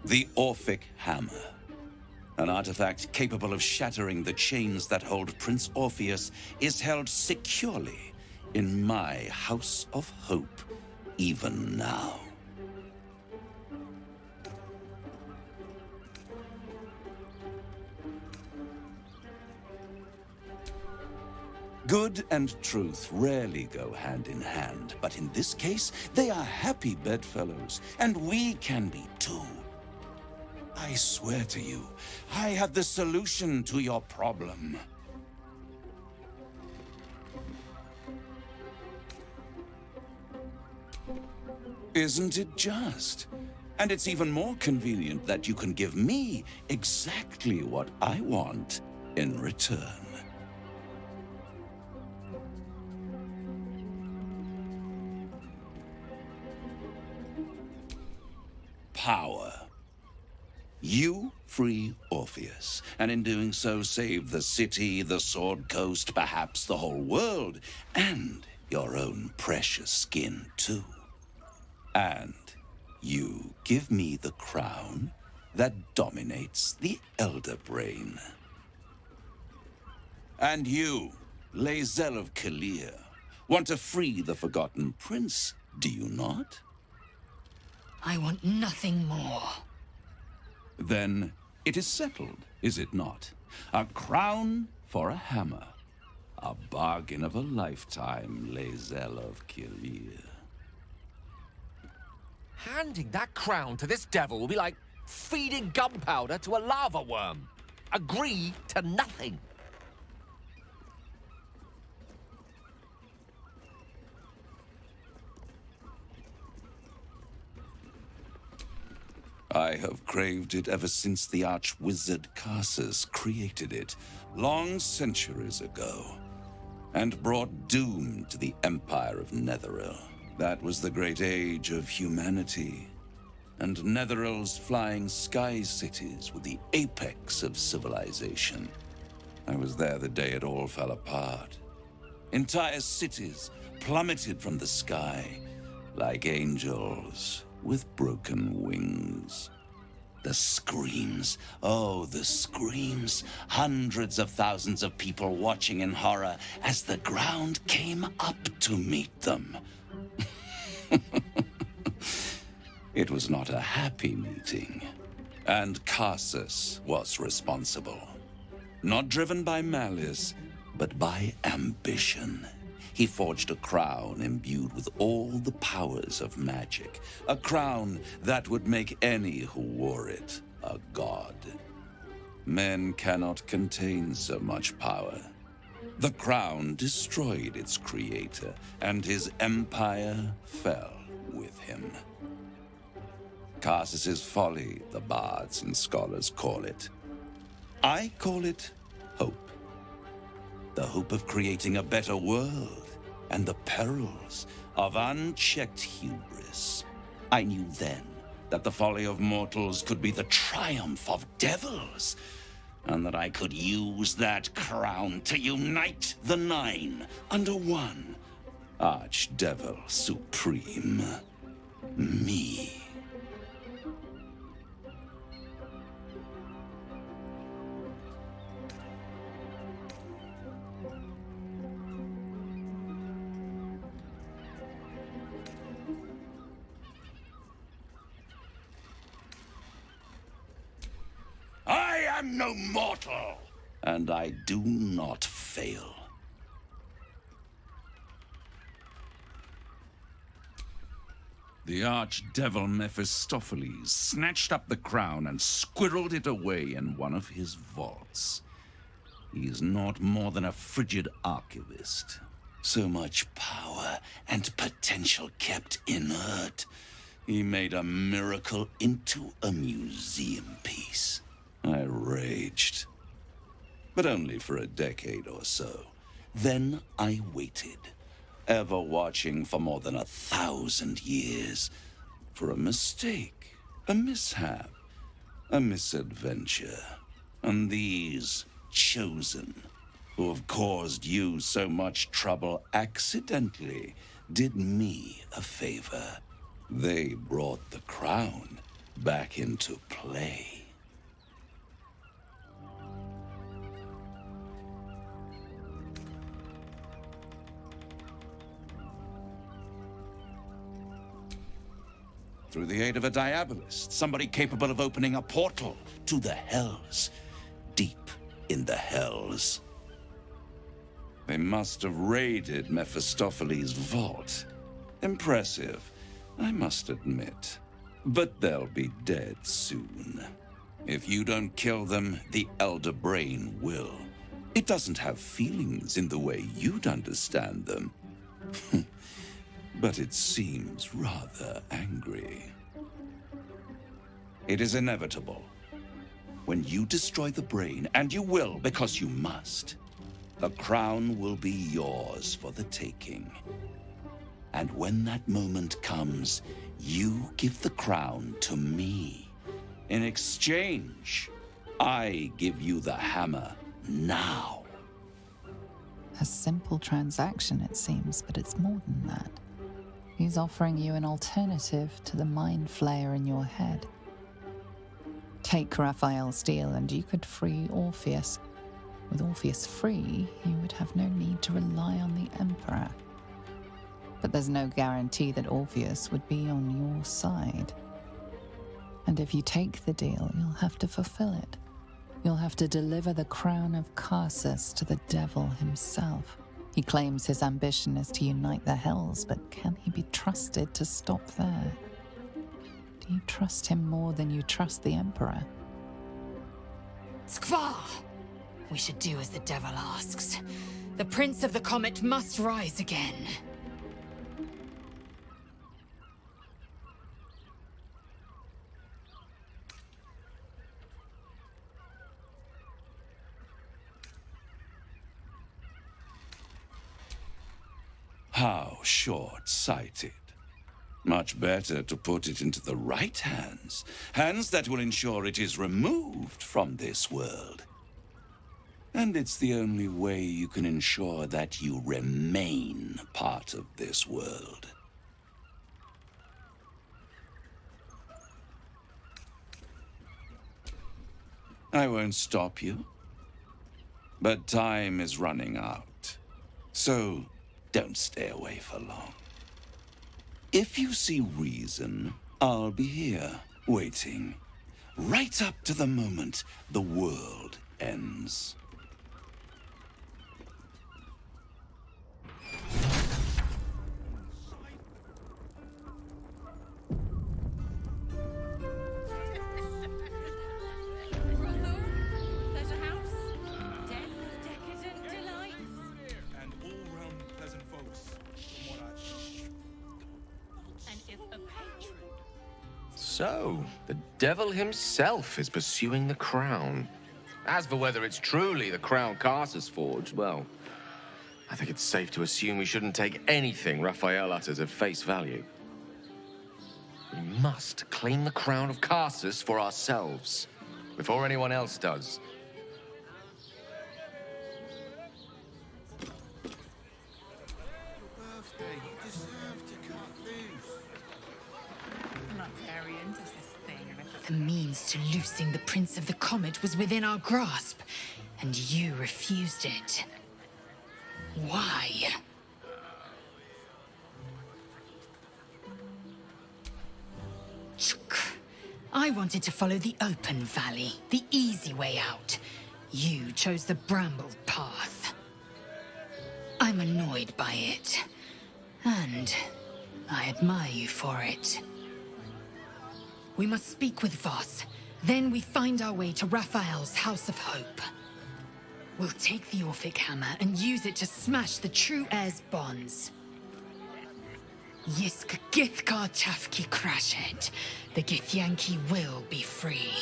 The Orphic Hammer. An artifact capable of shattering the chains that hold Prince Orpheus is held securely in my House of Hope, even now. Good and truth rarely go hand in hand, but in this case, they are happy bedfellows, and we can be too. I swear to you, I have the solution to your problem. Isn't it just? And it's even more convenient that you can give me exactly what I want in return. Power.
You free Orpheus, and in doing so save the city, the Sword Coast, perhaps the whole world, and your own precious skin too. And you give me the crown that dominates the Elder Brain. And you, Lae'zel of Kalir, want to free the Forgotten Prince, do you not?
I want nothing more.
Then it is settled, is it not? A crown for a hammer. A bargain of a lifetime, Lae'zel of Kalir.
Handing that crown to this devil will be like feeding gunpowder to a lava worm. Agree to nothing.
I have craved it ever since the arch-wizard Karsus created it, long centuries ago, and brought doom to the Empire of Netheril. That was the great age of humanity, and Netheril's flying sky cities were the apex of civilization. I was there the day it all fell apart. Entire cities plummeted from the sky like angels with broken wings. The screams, oh, the screams. Hundreds of thousands of people watching in horror as the ground came up to meet them. It was not a happy meeting, and Karsus was responsible. Not driven by malice, but by ambition. He forged a crown imbued with all the powers of magic. A crown that would make any who wore it a god. Men cannot contain so much power. The crown destroyed its creator, and his empire fell with him. Karsus's folly, the bards and scholars call it. I call it hope. The hope of creating a better world, and the perils of unchecked hubris. I knew then that the folly of mortals could be the triumph of devils, and that I could use that crown to unite the Nine under one Archdevil Supreme. Me. I am no mortal, and I do not fail. The archdevil Mephistopheles snatched up the crown and squirreled it away in one of his vaults. He is not more than a frigid archivist. So much power and potential kept inert. He made a miracle into a museum piece. I raged. But only for a decade or so. Then I waited, ever watching for more than 1,000 years, for a mistake, a mishap, a misadventure. And these chosen, who have caused you so much trouble accidentally, did me a favor. They brought the crown back into play. Through the aid of a diabolist, somebody capable of opening a portal to the Hells, deep in the Hells. They must have raided Mephistopheles' vault. Impressive, I must admit. But they'll be dead soon. If you don't kill them, the Elder Brain will. It doesn't have feelings in the way you'd understand them. But it seems rather angry. It is inevitable. When you destroy the brain, and you will because you must, the crown will be yours for the taking. And when that moment comes, you give the crown to me In exchange, I give you the hammer now.
A simple transaction, it seems, but it's more than that. He's offering you an alternative to the mind flayer in your head. Take Raphael's deal and you could free Orpheus. With Orpheus free, you would have no need to rely on the Emperor. But there's no guarantee that Orpheus would be on your side. And if you take the deal, you'll have to fulfill it. You'll have to deliver the crown of Karsus to the devil himself. He claims his ambition is to unite the Hells, but can he be trusted to stop there? Do you trust him more than you trust the Emperor?
Skvar! We should do as the devil asks. The Prince of the Comet must rise again.
How short-sighted. Much better to put it into the right hands. Hands that will ensure it is removed from this world. And it's the only way you can ensure that you remain part of this world. I won't stop you. But time is running out. So don't stay away for long. If you see reason, I'll be here, waiting. Right up to the moment the world ends.
So, the devil himself is pursuing the crown. As for whether it's truly the crown Karsus forged, well, I think it's safe to assume we shouldn't take anything Raphael utters at face value. We must claim the crown of Karsus for ourselves, before anyone else does.
The means to loosing the Prince of the Comet was within our grasp, and you refused it. Why? I wanted to follow the open valley, the easy way out. You chose the brambled path. I'm annoyed by it, and I admire you for it. We must speak with Voss. Then we find our way to Raphael's House of Hope. We'll take the Orphic Hammer and use it to smash the true heir's bonds. Yisk Githkar Tafki Crashet. The Githyanki will be free.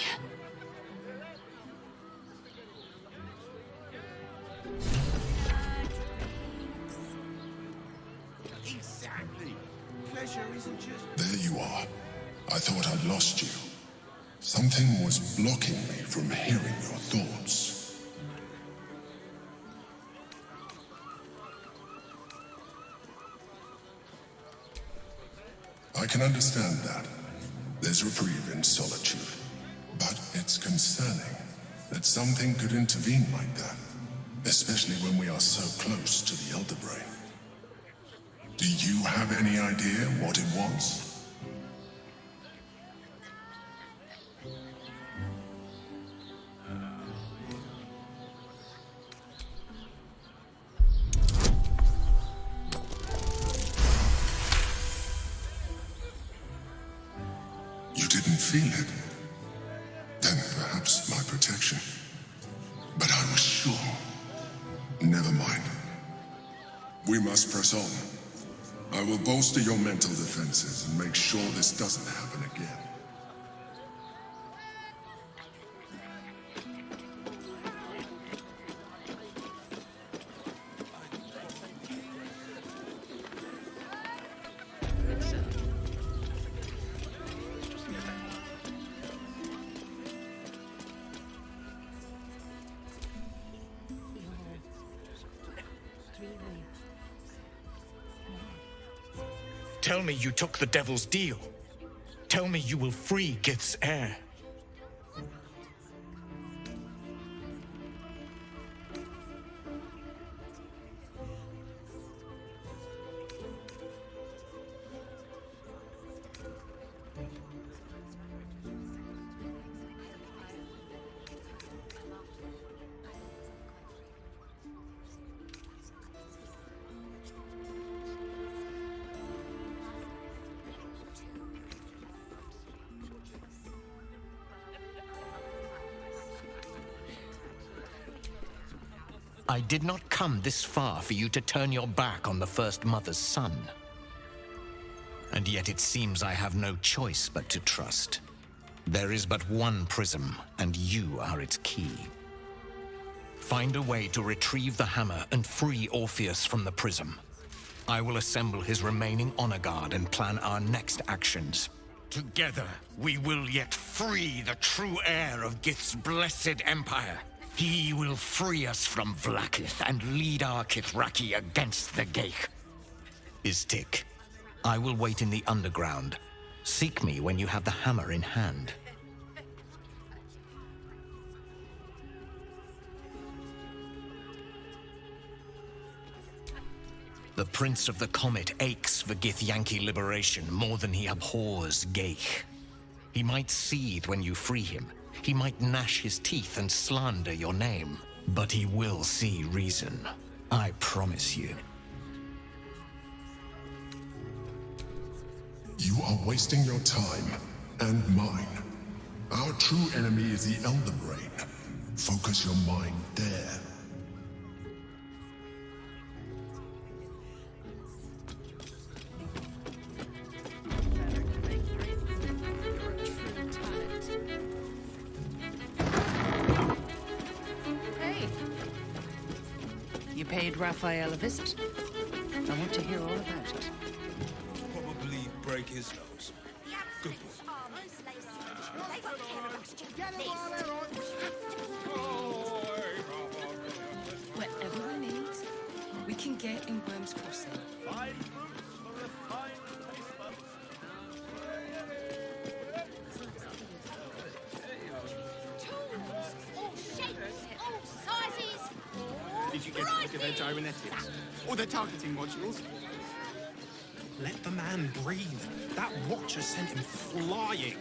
Exactly. Pleasure isn't just...
There you are. I thought I'd lost you. Something was blocking me from hearing your thoughts. I can understand that. There's reprieve in solitude. But it's concerning that something could intervene like that, especially when we are so close to the Elder Brain. Do you have any idea what it was? Feel it, then perhaps my protection. But I was sure. Never mind. We must press on. I will bolster your mental defenses and make sure this doesn't happen again.
Tell me you took the Devil's deal. Tell me you will free Gith's heir. I did not come this far for you to turn your back on the First Mother's son. And yet it seems I have no choice but to trust. There is but one prism, and you are its key. Find a way to retrieve the hammer and free Orpheus from the prism. I will assemble his remaining honor guard and plan our next actions. Together, we will yet free the true heir of Gith's blessed empire. He will free us from Vlaakith and lead our Kithraki against the Geich. Istik, I will wait in the underground. Seek me when you have the hammer in hand. The Prince of the Comet aches for Githyanki liberation more than he abhors Geich. He might seethe when you free him. He might gnash his teeth and slander your name. But he will see reason. I promise you.
You are wasting your time, and mine. Our true enemy is the Elder Brain. Focus your mind there.
You paid Raphael a visit. I want to hear all about it.
Probably break his nose. Good boy.
Whatever we need, we can get in Worm's Crossing.
Did you get a look at their gyrometics? Or their targeting modules? Let the man breathe. That watcher sent him flying.